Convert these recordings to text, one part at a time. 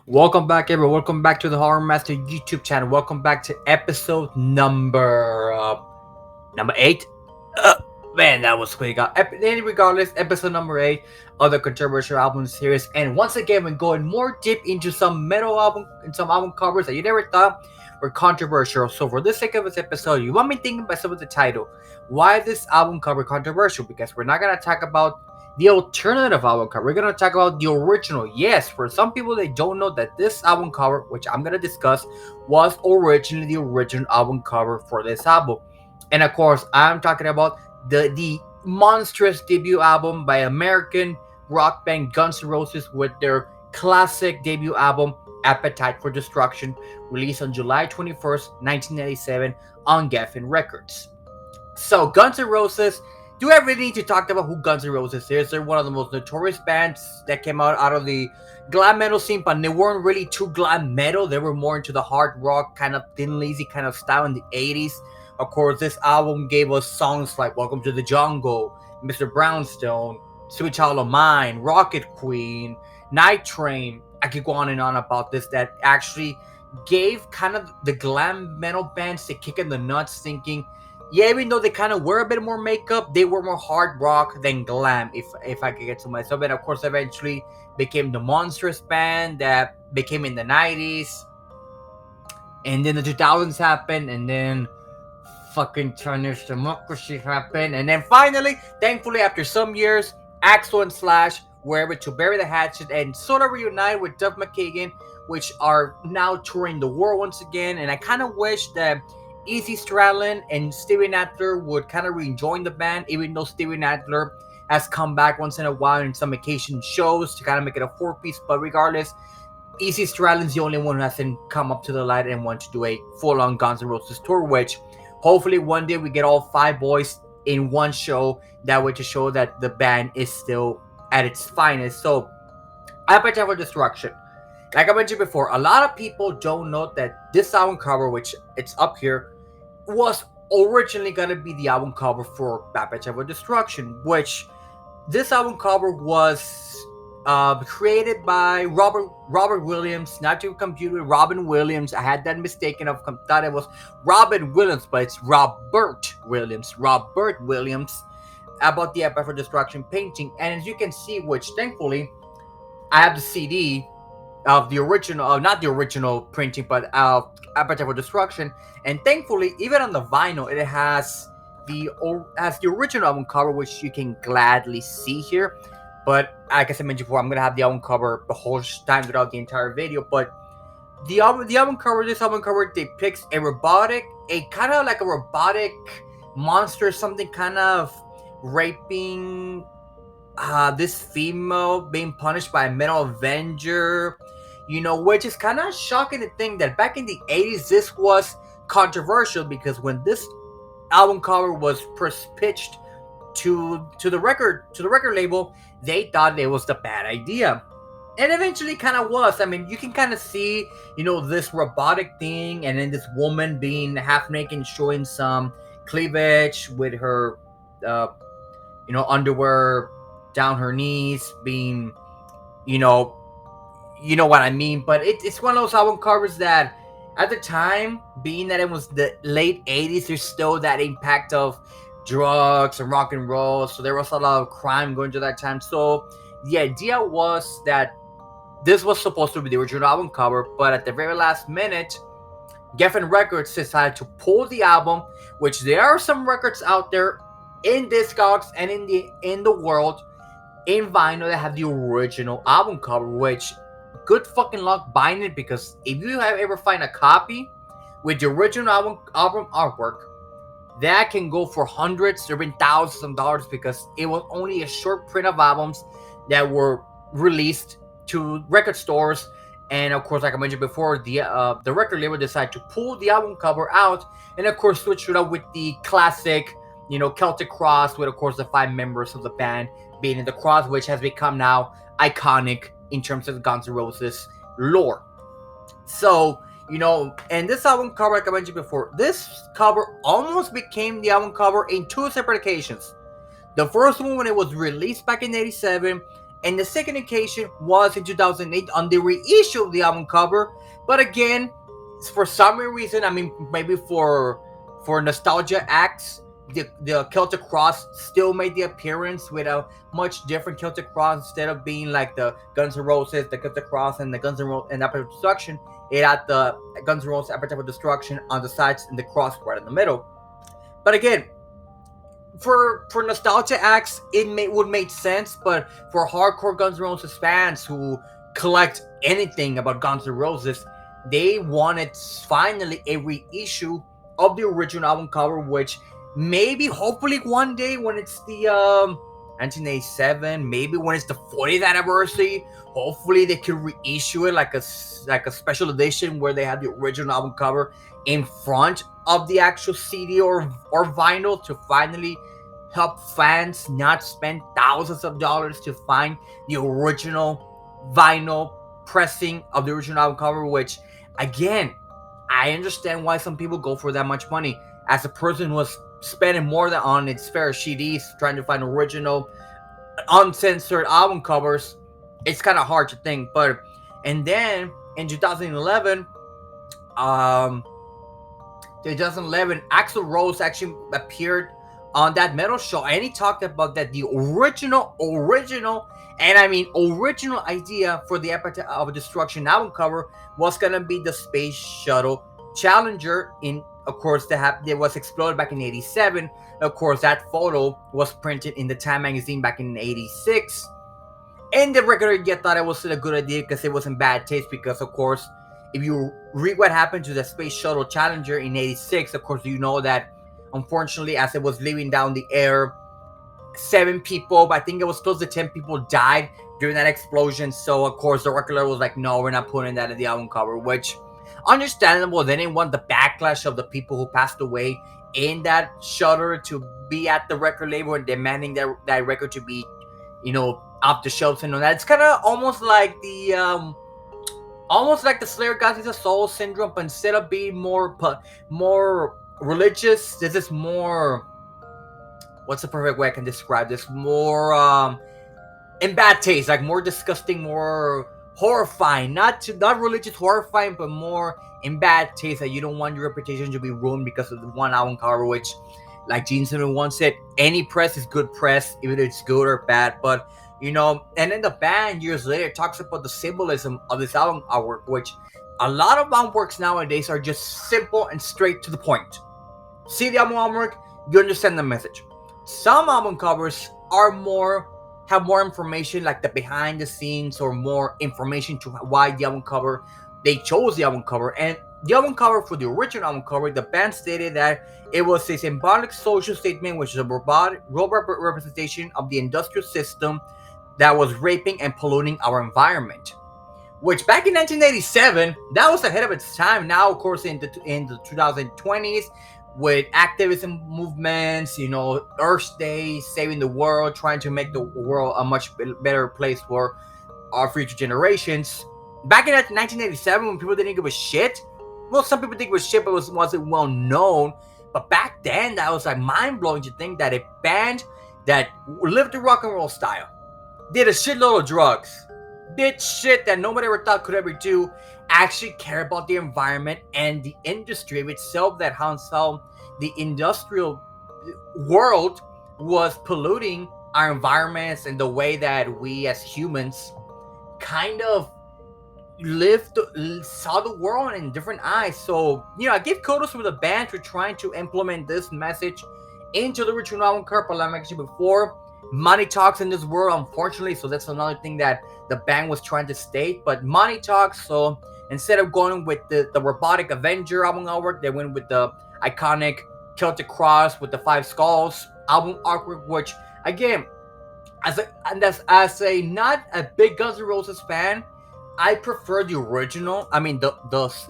Welcome back, everyone. Welcome back to the Horror Master YouTube channel. Welcome back to episode number 8. Uh, Man, that was quick. Regardless, episode number 8 of the controversial album series. And once again, we're going more deep into some metal album and some album covers that you never thought were controversial. So for this sake of this episode, you want me thinking about some of the title. Why this album cover controversial? Because we're not gonna talk about the alternative album cover. We're gonna talk about the original. Yes, for some people they don't know that this album cover, which I'm gonna discuss, was originally the original album cover for this album. And of course, I'm talking about the monstrous debut album by American rock band Guns N' Roses with their classic debut album Appetite for Destruction, released on July 21st, 1997 on Geffen Records. So Guns N' Roses, do I really need to talk about who Guns N' Roses is? They're one of the most notorious bands that came out of the glam metal scene, but they weren't really too glam metal. They were more into the hard rock, kind of thin, lazy kind of style in the 80s. Of course, this album gave us songs like Welcome to the Jungle, Mr. Brownstone, Sweet Child of Mine, Rocket Queen, Night Train. I could go on and on about this, that actually gave kind of the glam metal bands the kick in the nuts, thinking, yeah, even though they kind of were a bit more makeup, they were more hard rock than glam, if I could get to myself. And of course, eventually became the monstrous band that became in the 90s. And then the 2000s happened, and then fucking Chinese democracy happened. And then finally, thankfully, after some years, Axl and Slash were able to bury the hatchet and sort of reunite with Duff McKagan, which are now touring the world once again. And I kind of wish that Izzy Stradlin and Steven Adler would kind of rejoin the band, even though Steven Adler has come back once in a while in some occasion shows to kind of make it a four-piece. But regardless, Izzy Stradlin's the only one who hasn't come up to the light and want to do a full-on Guns N' Roses tour, which hopefully one day we get all 5 boys in one show, that way to show that the band is still at its finest. So, Appetite for Destruction. Like I mentioned before, a lot of people don't know that this album cover, which it's up here, was originally going to be the album cover for Appetite for Destruction, which this album cover was created by Robert Williams, not to compute with Robin Williams. I had that mistaken. I thought it was Robin Williams, but it's Robert Williams. Robert Williams, about the Appetite for Destruction painting. And as you can see, which thankfully I have the CD of the original, not the original printing, but Appetite for Destruction. And thankfully, even on the vinyl, it has the original album cover, which you can gladly see here. But like I mentioned before, I'm gonna have the album cover the whole time throughout the entire video. But this album cover depicts a kind of like a robotic monster, something kind of raping this female, being punished by a metal avenger. Which is kind of shocking to think that back in the 80s this was controversial, because when this album cover was first pitched to the record label, they thought it was the bad idea. And eventually kind of was. I mean, you can kind of see, this robotic thing, and then this woman being half naked, showing some cleavage with her, underwear down her knees, being, you know what I mean. But it's one of those album covers that, at the time, being that it was the late 80s, there's still that impact of drugs and rock and roll, so there was a lot of crime going to that time. So the idea was that this was supposed to be the original album cover, but at the very last minute, Geffen Records decided to pull the album, which there are some records out there in Discogs and in the world in vinyl that have the original album cover, which good fucking luck buying it, because if you have ever find a copy with the original album artwork, that can go for hundreds, there have been thousands of dollars, because it was only a short print of albums that were released to record stores. And of course, like I mentioned before, the record label decided to pull the album cover out, and of course switch it up with the classic, Celtic cross, with of course the 5 members of the band being in the cross, which has become now iconic in terms of Guns N' Roses lore. So, and this album cover, like I mentioned before, this cover almost became the album cover in 2 separate occasions. The first one when it was released back in 87, And the second occasion was in 2008 on the reissue of the album cover. But again, for some reason, I mean, maybe for nostalgia acts, the Celtic Cross still made the appearance with a much different Celtic Cross. Instead of being like the Guns N' Roses, the Celtic Cross, and the Guns N' Roses and Appetite for Destruction, it had the Guns N' Roses Appetite for Destruction on the sides and the cross right in the middle. But again, for nostalgia acts, would make sense, but for hardcore Guns N' Roses fans who collect anything about Guns N' Roses, they wanted finally a reissue of the original album cover, which maybe, hopefully, one day when it's the 1987, maybe when it's the 40th anniversary, hopefully they could reissue it like a special edition where they have the original album cover in front of the actual CD or vinyl to finally help fans not spend thousands of dollars to find the original vinyl pressing of the original album cover, which again, I understand why some people go for that much money. As a person who was spending more than on its fair CDs trying to find original uncensored album covers, it's kind of hard to think. But and then in 2011, Axl Rose actually appeared on that metal show, and he talked about that the original, and I mean original idea for the Appetite of Destruction album cover was gonna be the Space Shuttle Challenger. Of course, that was exploded back in '87. Of course, that photo was printed in the Time magazine back in '86. And the record yet thought it was a good idea because it was in bad taste. Because, of course, if you read what happened to the Space Shuttle Challenger in '86, of course, you know that unfortunately, as it was leaving down the air, 7 people, I think it was close to 10 people died during that explosion. So, of course, the record label was like, no, we're not putting that in the album cover, which understandable. They didn't want the backlash of the people who passed away in that shudder to be at the record label and demanding that record to be, off the shelves and all that. It's kind of almost like the Slayer Gods Needs a Soul syndrome, but instead of being more religious, this is more, what's the perfect way I can describe this? More in bad taste, like more disgusting, more horrifying. Not religious horrifying, but more in bad taste, that you don't want your reputation to be ruined because of the one album cover, which, like Gene Simmons once said, any press is good press, even if it's good or bad. But and then the band years later talks about the symbolism of this album artwork, which a lot of artworks nowadays are just simple and straight to the point. See the album artwork, you understand the message. Some album covers have more information, like the behind the scenes, or more information to why the album cover, they chose the album cover. And the album cover for the original album cover, the band stated that it was a symbolic social statement, which is a robot representation of the industrial system that was raping and polluting our environment. Which back in 1987, that was ahead of its time. Now, of course, in the 2020s, with activism movements, Earth Day, saving the world, trying to make the world a much better place for our future generations. Back in 1987, when people didn't give a shit, well, some people think it was shit, but it wasn't well known. But back then, that was like mind blowing to think that a band that lived the rock and roll style, did a shitload of drugs, did shit that nobody ever thought could ever do, actually care about the environment and the industry of itself, that how the industrial world was polluting our environments and the way that we as humans kind of saw the world in different eyes. So, I give kudos to the band for trying to implement this message into the original album cover. Like I mentioned before, money talks in this world, unfortunately, so that's another thing that the band was trying to state. But money talks, so instead of going with the robotic Avenger album artwork, they went with the iconic Celtic Cross with the 5 skulls album artwork, which, again, as a not a big Guns N' Roses fan, I prefer the original. I mean, the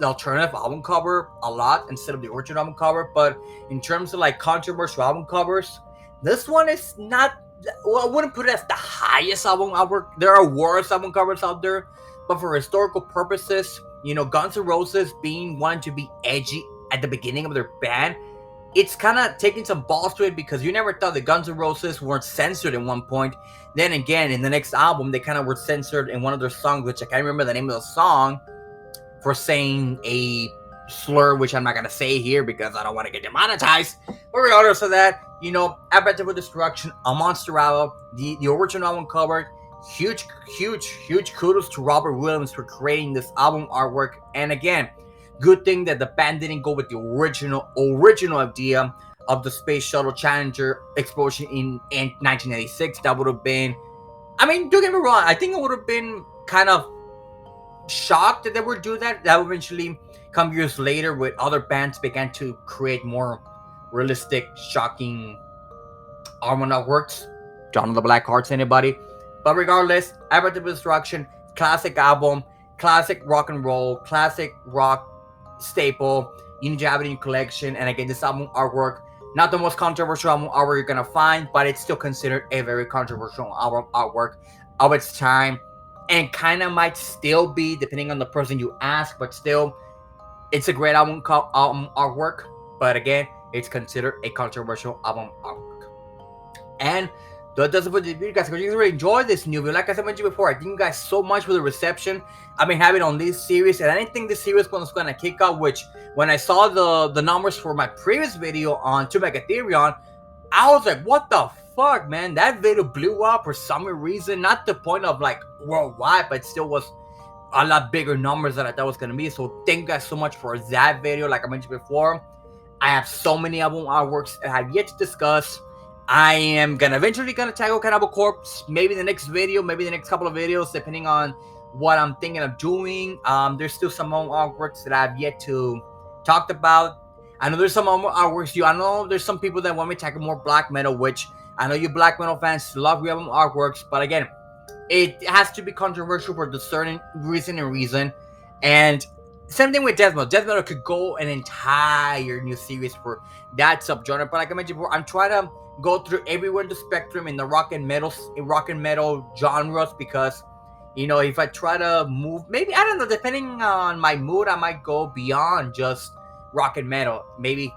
alternative album cover a lot instead of the original album cover. But in terms of like controversial album covers, this one is not. Well, I wouldn't put it as the highest album artwork. There are worse album covers out there, but for historical purposes, Guns N' Roses wanting to be edgy at the beginning of their band, it's kind of taking some balls to it, because you never thought the Guns N' Roses weren't censored at one point. Then again, in the next album, they kind of were censored in one of their songs, which I can't remember the name of the song, for saying a slur, which I'm not gonna say here because I don't want to get demonetized. But regardless of that, Appetite for Destruction, a monster album, the original album cover. Huge kudos to Robert Williams for creating this album artwork. And again, good thing that the band didn't go with the original idea of the Space Shuttle Challenger explosion in 1986. That would have been, I mean, don't get me wrong, I think it would have been kind of shocked that they would do that. That would eventually come years later, with other bands began to create more realistic, shocking armor works. John of the Black Hearts, anybody. But regardless, Appetite for Destruction, classic album, classic rock and roll, classic rock staple. You need to have it in your collection. And again, this album artwork, not the most controversial album artwork you're gonna find, but it's still considered a very controversial album artwork of its time, and kind of might still be, depending on the person you ask. But still, it's a great album artwork. But again, it's considered a controversial album artwork. And that does it for the video, guys. If you really enjoyed this new video, like I said before, I thank you guys so much for the reception I've been having on this series. And I didn't think this series was going to kick off, which when I saw the numbers for my previous video on 2 Megatherion, I was like, what the fuck, man? That video blew up for some reason. Not the point of like worldwide, but still was a lot bigger numbers than I thought it was going to be. So thank you guys so much for that video. Like I mentioned before, I have so many album artworks that I have yet to discuss. I am eventually gonna tackle Cannibal Corpse, maybe the next video, maybe the next couple of videos, depending on what I'm thinking of doing. There's still some artworks that I've yet to talk about. I know there's some artworks. I know there's some people that want me to tackle more black metal, which I know you black metal fans love your album artworks, but again, it has to be controversial for the certain reason. And same thing with death metal. Death metal could go an entire new series for that subgenre. But like I mentioned before, I'm trying to go through everywhere in the spectrum in the rock and metal genres, because if I try to move, maybe, I don't know, depending on my mood, I might go beyond just rock and metal, maybe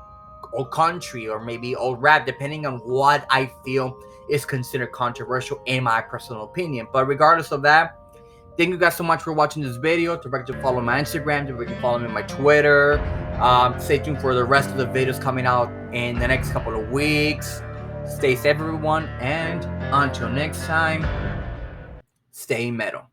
old country or maybe old rap, depending on what I feel is considered controversial in my personal opinion. But regardless of that, thank you guys so much for watching this video. Don't forget to follow my Instagram, don't forget to follow me on my Twitter. Stay tuned for the rest of the videos coming out in the next couple of weeks. Stay safe, everyone, and until next time, stay metal.